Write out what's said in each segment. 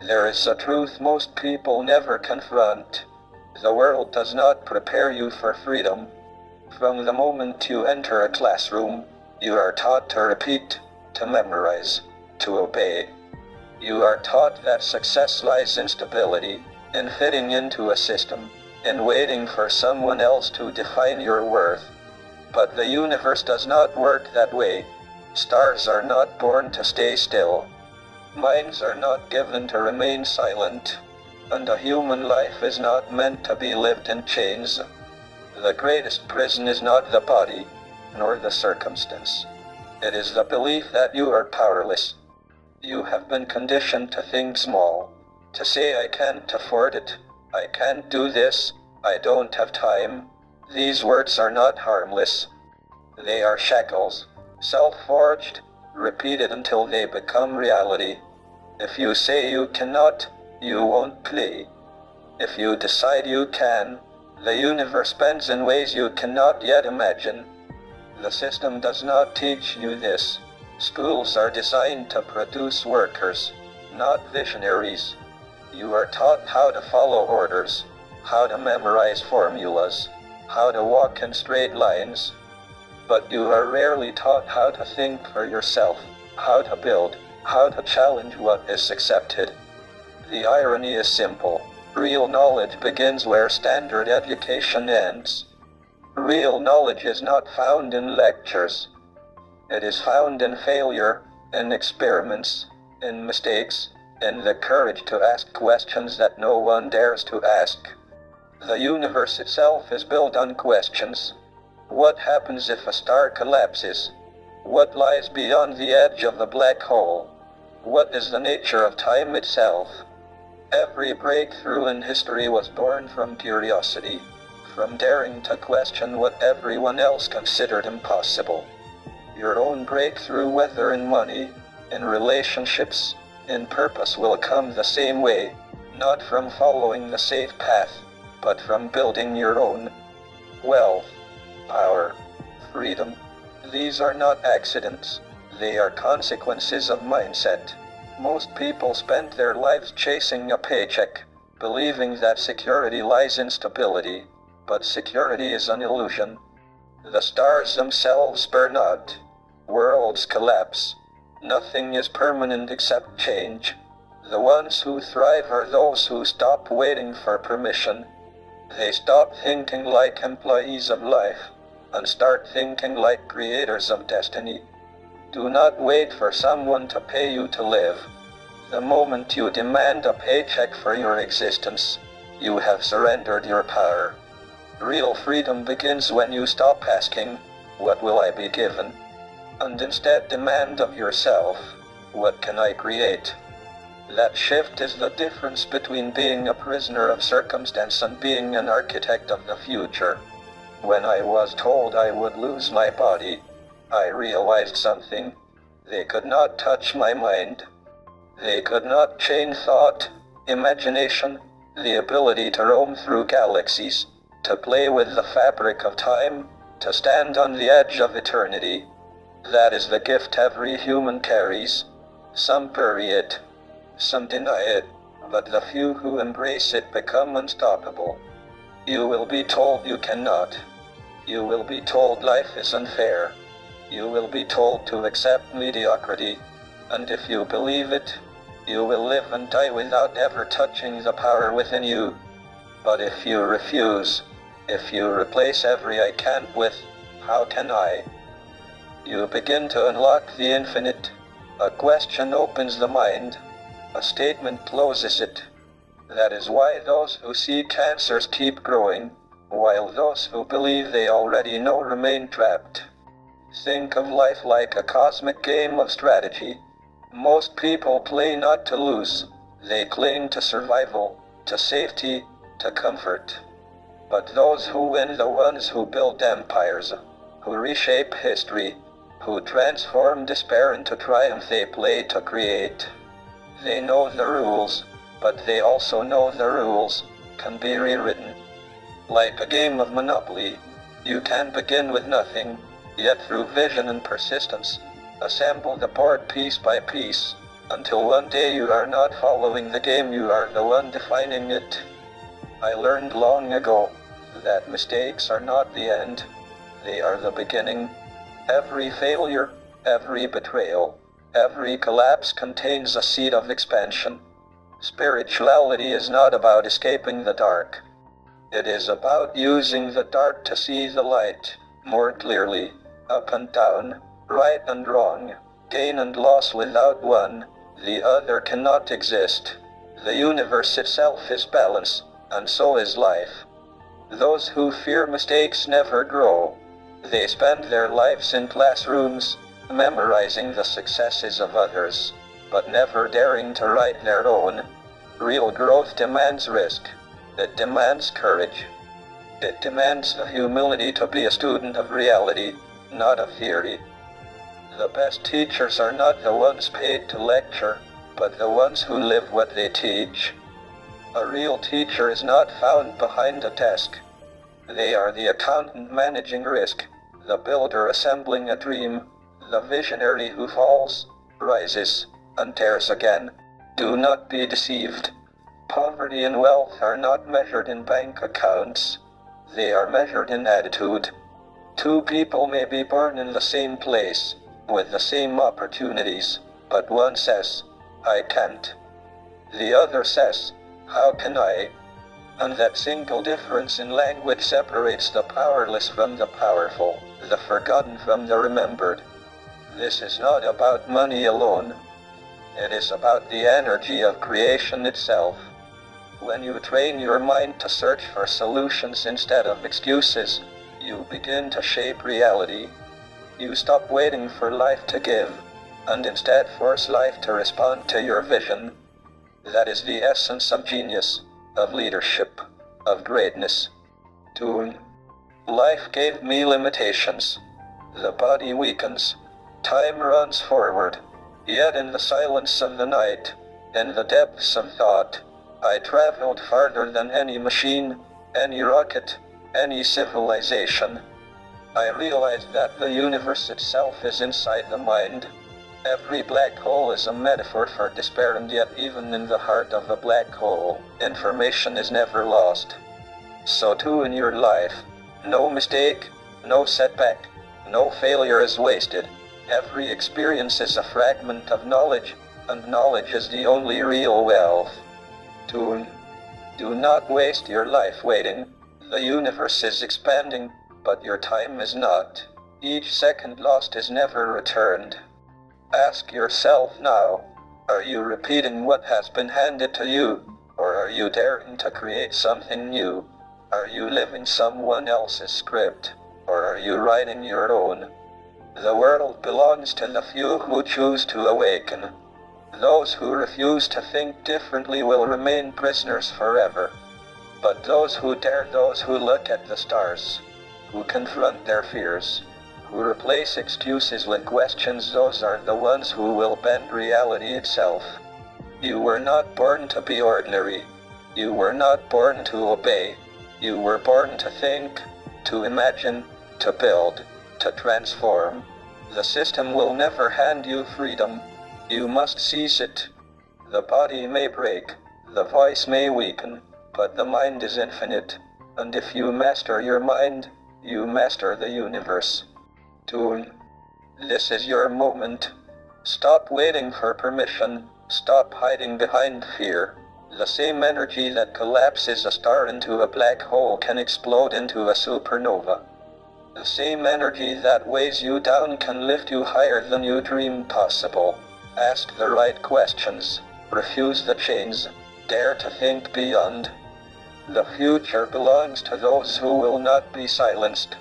There is a truth most people never confront. The world does not prepare you for freedom. From the moment you enter a classroom, you are taught to repeat, to memorize, to obey. You are taught that success lies in stability, in fitting into a system, in waiting for someone else to define your worth. But the universe does not work that way. Stars are not born to stay still. Minds are not given to remain silent. And a human life is not meant to be lived in chains. The greatest prison is not the body, nor the circumstance. It is the belief that you are powerless. You have been conditioned to think small, to say I can't afford it, I can't do this, I don't have time. These words are not harmless. They are shackles, self-forged, repeated until they become reality. If you say you cannot, you won't play. If you decide you can, the universe bends in ways you cannot yet imagine. The system does not teach you this. Schools are designed to produce workers, not visionaries. You are taught how to follow orders, how to memorize formulas, how to walk in straight lines. But you are rarely taught how to think for yourself, how to build, how to challenge what is accepted. The irony is simple. Real knowledge begins where standard education ends. Real knowledge is not found in lectures. It is found in failure, in experiments, in mistakes, in the courage to ask questions that no one dares to ask. The universe itself is built on questions. What happens if a star collapses? What lies beyond the edge of the black hole? What is the nature of time itself? Every breakthrough in history was born from curiosity, from daring to question what everyone else considered impossible. Your own breakthrough, whether in money, in relationships, in purpose, will come the same way, not from following the safe path, but from building your own. Wealth, power, freedom. These are not accidents. They are consequences of mindset. Most people spend their lives chasing a paycheck, believing that security lies in stability. But security is an illusion. The stars themselves burn out. Worlds collapse. Nothing is permanent except change. The ones who thrive are those who stop waiting for permission. They stop thinking like employees of life, and start thinking like creators of destiny. Do not wait for someone to pay you to live. The moment you demand a paycheck for your existence, you have surrendered your power. Real freedom begins when you stop asking, "What will I be given?" and instead demand of yourself, "What can I create?" That shift is the difference between being a prisoner of circumstance and being an architect of the future. When I was told I would lose my body, I realized something. They could not touch my mind. They could not chain thought, imagination, the ability to roam through galaxies, to play with the fabric of time, to stand on the edge of eternity. That is the gift every human carries. Some bury it. Some deny it, but the few who embrace it become unstoppable. You will be told you cannot. You will be told life is unfair. You will be told to accept mediocrity. And if you believe it, you will live and die without ever touching the power within you. But if you refuse, if you replace every "I can't" with "How can I?" you begin to unlock the infinite. A question opens the mind. A statement closes it. That is why those who seek answers keep growing, while those who believe they already know remain trapped. Think of life like a cosmic game of strategy. Most people play not to lose. They cling to survival, to safety, to comfort. But those who win, the ones who build empires, who reshape history, who transform despair into triumph, they play to create. They know the rules, but they also know the rules can be rewritten. Like a game of Monopoly, you can begin with nothing, yet through vision and persistence, assemble the board piece by piece. until one day you are not following the game, you are the one defining it. I learned long ago that mistakes are not the end, they are the beginning. Every failure, every betrayal, every collapse contains a seed of expansion. Spirituality is not about escaping the dark. It is about using the dark to see the light more clearly. Up and down, right and wrong, gain and loss, without one, the other cannot exist. The universe itself is balance, and so is life. Those who fear mistakes never grow. They spend their lives in classrooms, memorizing the successes of others, but never daring to write their own. Real growth demands risk. It demands courage. It demands the humility to be a student of reality, not of theory. The best teachers are not the ones paid to lecture, but the ones who live what they teach. A real teacher is not found behind a desk. They are the accountant managing risk, the builder assembling a dream, the visionary who falls, rises, and dares again. Do not be deceived. Poverty and wealth are not measured in bank accounts. They are measured in attitude. Two people may be born in the same place, with the same opportunities, but one says, "I can't." The other says, "How can I?" And that single difference in language separates the powerless from the powerful, the forgotten from the remembered. This is not about money alone. It is about the energy of creation itself. When you train your mind to search for solutions instead of excuses, you begin to shape reality. You stop waiting for life to give, and instead force life to respond to your vision. That is the essence of genius, of leadership, of greatness. Doing. Life gave me limitations. The body weakens. Time runs forward. Yet in the silence of the night, in the depths of thought, I traveled farther than any machine, any rocket, any civilization. I realized that the universe itself is inside the mind. Every black hole is a metaphor for despair, and yet even in the heart of a black hole, information is never lost. So too in your life. No mistake, no setback, no failure is wasted. Every experience is a fragment of knowledge, and knowledge is the only real wealth. Do not waste your life waiting. The universe is expanding, but your time is not. Each second lost is never returned. Ask yourself now, are you repeating what has been handed to you, or are you daring to create something new? Are you living someone else's script, or are you writing your own? The world belongs to the few who choose to awaken. Those who refuse to think differently will remain prisoners forever. But those who dare, those who look at the stars, who confront their fears, who replace excuses with questions, those are the ones who will bend reality itself. You were not born to be ordinary. You were not born to obey. You were born to think, to imagine, to build, to transform. The system will never hand you freedom. You must seize it. The body may break, the voice may weaken, but the mind is infinite. And if you master your mind, you master the universe. This is your moment. Stop waiting for permission. Stop hiding behind fear. The same energy that collapses a star into a black hole can explode into a supernova. The same energy that weighs you down can lift you higher than you dreamed possible. Ask the right questions. Refuse the chains. Dare to think beyond. The future belongs to those who will not be silenced.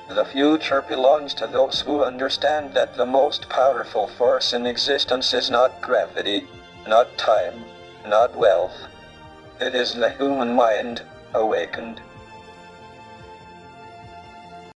The future belongs to those who understand that the most powerful force in existence is not gravity, not time, not wealth. It is the human mind, awakened.